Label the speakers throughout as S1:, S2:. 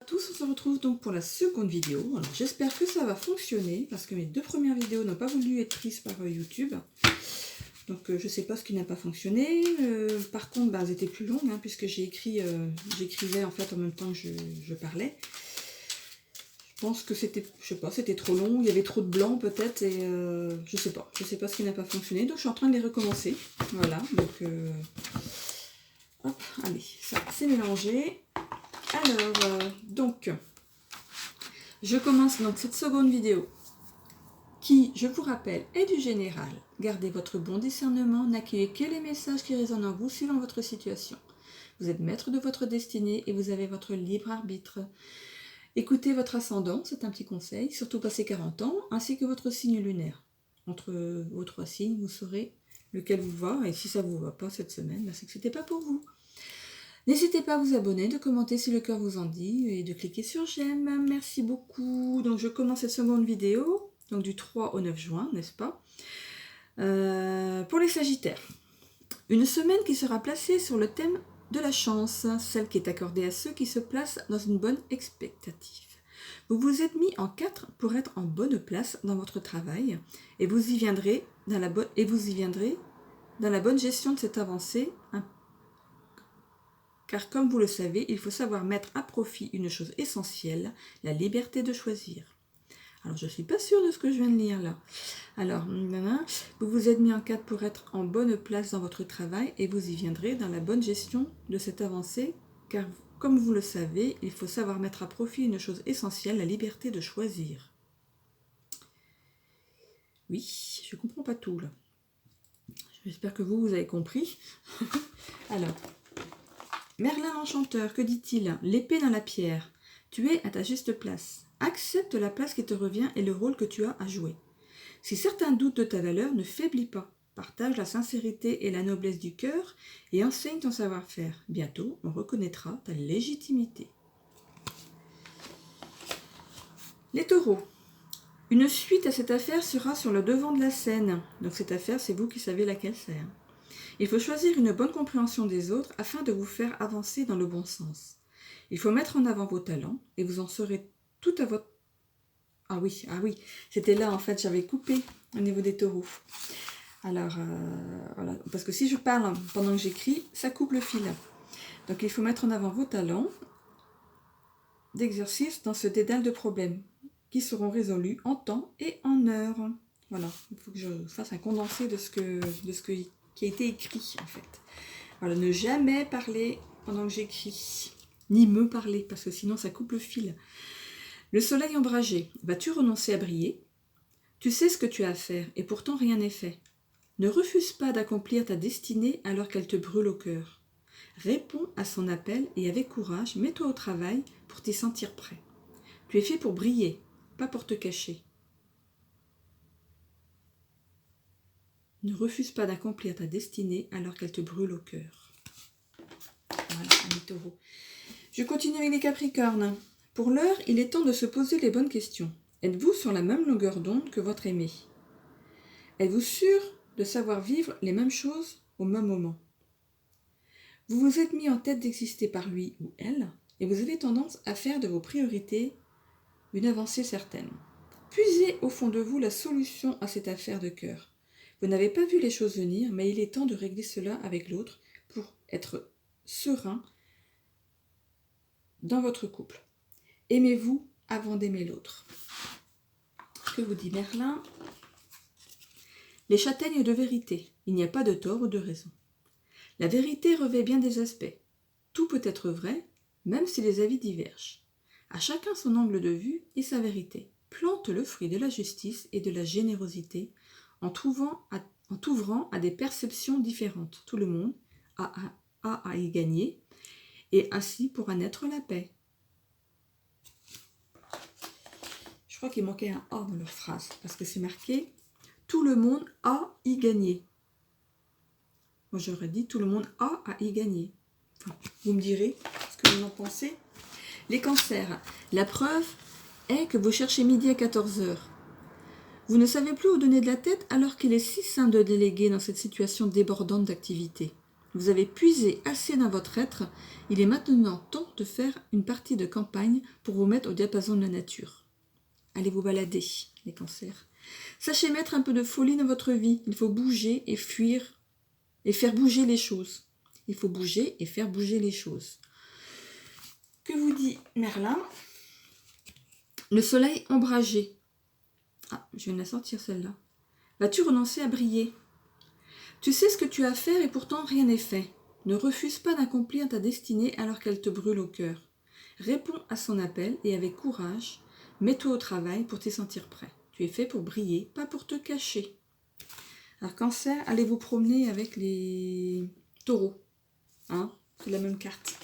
S1: Tous, on se retrouve donc pour la seconde vidéo. Alors j'espère que ça va fonctionner parce que mes deux premières vidéos n'ont pas voulu être prises par YouTube. Donc je ne sais pas ce qui n'a pas fonctionné. Par contre, elles étaient plus longues puisque j'écrivais en fait en même temps que je parlais. Je pense que c'était, je sais pas, c'était trop long, il y avait trop de blanc peut-être et je sais pas ce qui n'a pas fonctionné. Donc je suis en train de les recommencer. Voilà, donc hop, allez, ça c'est mélangé. Alors, donc, je commence donc cette seconde vidéo qui, je vous rappelle, est du général. Gardez votre bon discernement, n'accueillez que les messages qui résonnent en vous suivant votre situation. Vous êtes maître de votre destinée et vous avez votre libre arbitre. Écoutez votre ascendant, c'est un petit conseil, surtout passé 40 ans, ainsi que votre signe lunaire. Entre vos trois signes, vous saurez lequel vous va, et si ça ne vous va pas cette semaine, c'est que ce n'était pas pour vous. N'hésitez pas à vous abonner, de commenter si le cœur vous en dit et de cliquer sur j'aime. Merci beaucoup. Donc je commence cette seconde vidéo, donc du 3 au 9 juin, n'est-ce pas? Pour les Sagittaires. Une semaine qui sera placée sur le thème de la chance, celle qui est accordée à ceux qui se placent dans une bonne expectative. Vous vous êtes mis en 4 pour être en bonne place dans votre travail et vous y viendrez dans la bonne gestion de cette avancée. Car comme vous le savez, il faut savoir mettre à profit une chose essentielle, la liberté de choisir. Alors, je ne suis pas sûre de ce que je viens de lire là. Alors, vous vous êtes mis en 4 pour être en bonne place dans votre travail et vous y viendrez dans la bonne gestion de cette avancée, car comme vous le savez, il faut savoir mettre à profit une chose essentielle, la liberté de choisir. Oui, je ne comprends pas tout là. J'espère que vous avez compris. Alors, Merlin l'enchanteur, que dit-il? L'épée dans la pierre. Tu es à ta juste place. Accepte la place qui te revient et le rôle que tu as à jouer. Si certains doutent de ta valeur, ne faiblis pas. Partage la sincérité et la noblesse du cœur et enseigne ton savoir-faire. Bientôt, on reconnaîtra ta légitimité. Les taureaux. Une suite à cette affaire sera sur le devant de la scène. Donc cette affaire, c'est vous qui savez laquelle c'est. Il faut choisir une bonne compréhension des autres afin de vous faire avancer dans le bon sens. Il faut mettre en avant vos talents et vous en serez tout à votre... Ah oui, c'était là en fait, j'avais coupé au niveau des taureaux. Alors, voilà, parce que si je parle pendant que j'écris, ça coupe le fil. Donc il faut mettre en avant vos talents d'exercice dans ce dédale de problèmes qui seront résolus en temps et en heure. Voilà, il faut que je fasse un condensé de ce qui a été écrit en fait. Voilà, ne jamais parler pendant que j'écris, ni me parler, parce que sinon ça coupe le fil. Le soleil ombragé, vas-tu renoncer à briller? Tu sais ce que tu as à faire, et pourtant rien n'est fait. Ne refuse pas d'accomplir ta destinée alors qu'elle te brûle au cœur. Réponds à son appel et avec courage, mets-toi au travail pour t'y sentir prêt. Tu es fait pour briller, pas pour te cacher. Ne refuse pas d'accomplir ta destinée alors qu'elle te brûle au cœur. Voilà, les taureaux. Je continue avec les capricornes. Pour l'heure, il est temps de se poser les bonnes questions. Êtes-vous sur la même longueur d'onde que votre aimé? Êtes-vous sûr de savoir vivre les mêmes choses au même moment? Vous vous êtes mis en tête d'exister par lui ou elle, et vous avez tendance à faire de vos priorités une avancée certaine. Puisez au fond de vous la solution à cette affaire de cœur. Vous n'avez pas vu les choses venir, mais il est temps de régler cela avec l'autre pour être serein dans votre couple. Aimez-vous avant d'aimer l'autre. Que vous dit Merlin? Les châtaignes de vérité. Il n'y a pas de tort ou de raison. La vérité revêt bien des aspects. Tout peut être vrai, même si les avis divergent. À chacun son angle de vue et sa vérité. Plante le fruit de la justice et de la générosité en t'ouvrant à des perceptions différentes. Tout le monde a à y gagner et ainsi pourra naître la paix. Je crois qu'il manquait un A dans leur phrase parce que c'est marqué « Tout le monde a y gagné ». Moi j'aurais dit « Tout le monde a à y gagner ». Enfin, vous me direz ce que vous en pensez. Les cancers. La preuve est que vous cherchez midi à 14h. Vous ne savez plus où donner de la tête alors qu'il est si sain de déléguer dans cette situation débordante d'activité. Vous avez puisé assez dans votre être. Il est maintenant temps de faire une partie de campagne pour vous mettre au diapason de la nature. Allez vous balader, les cancers. Sachez mettre un peu de folie dans votre vie. Il faut bouger et fuir et faire bouger les choses. Il faut bouger et faire bouger les choses. Que vous dit Merlin? Le soleil ombragé. Ah, je viens de la sortir celle-là. Vas-tu renoncer à briller? Tu sais ce que tu as à faire et pourtant rien n'est fait. Ne refuse pas d'accomplir ta destinée alors qu'elle te brûle au cœur. Réponds à son appel et avec courage, mets-toi au travail pour t'y sentir prêt. Tu es fait pour briller, pas pour te cacher. Alors Cancer, allez vous promener avec les taureaux. Hein, c'est la même carte.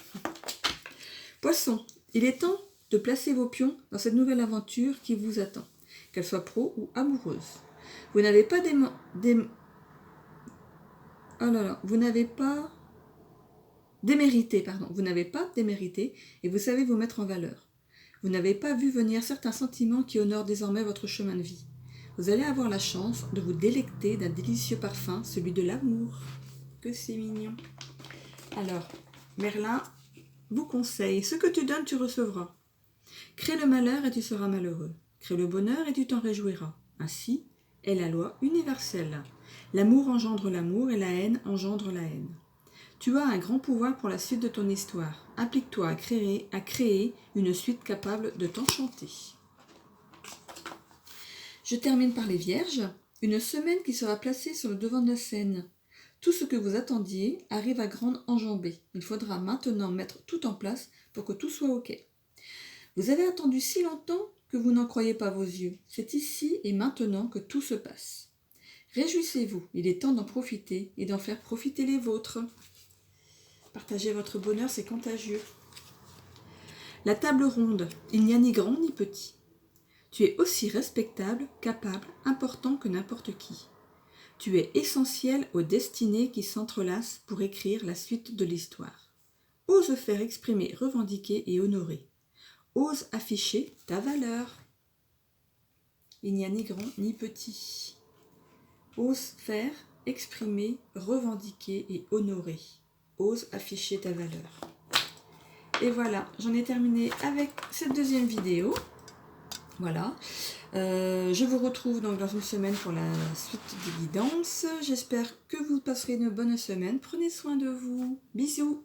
S1: Poisson, il est temps de placer vos pions dans cette nouvelle aventure qui vous attend, qu'elle soit pro ou amoureuse. Vous n'avez pas vous n'avez pas démérité, vous n'avez pas démérité et vous savez vous mettre en valeur. Vous n'avez pas vu venir certains sentiments qui honorent désormais votre chemin de vie. Vous allez avoir la chance de vous délecter d'un délicieux parfum, celui de l'amour. Que c'est mignon. Alors, Merlin vous conseille, ce que tu donnes, tu recevras. Crée le malheur et tu seras malheureux. Crée le bonheur et tu t'en réjouiras. Ainsi est la loi universelle. L'amour engendre l'amour et la haine engendre la haine. Tu as un grand pouvoir pour la suite de ton histoire. Applique-toi à créer une suite capable de t'enchanter. Je termine par les Vierges. Une semaine qui sera placée sur le devant de la scène. Tout ce que vous attendiez arrive à grande enjambée. Il faudra maintenant mettre tout en place pour que tout soit OK. Vous avez attendu si longtemps que vous n'en croyez pas vos yeux. C'est ici et maintenant que tout se passe. Réjouissez-vous, il est temps d'en profiter et d'en faire profiter les vôtres. Partagez votre bonheur, c'est contagieux. La table ronde, il n'y a ni grand ni petit. Tu es aussi respectable, capable, important que n'importe qui. Tu es essentiel aux destinées qui s'entrelacent pour écrire la suite de l'histoire. Ose faire exprimer, revendiquer et honorer. Ose afficher ta valeur. Il n'y a ni grand ni petit. Ose faire, exprimer, revendiquer et honorer. Ose afficher ta valeur. Et voilà, j'en ai terminé avec cette deuxième vidéo. Voilà. Je vous retrouve donc dans une semaine pour la suite des guidances. J'espère que vous passerez une bonne semaine. Prenez soin de vous. Bisous.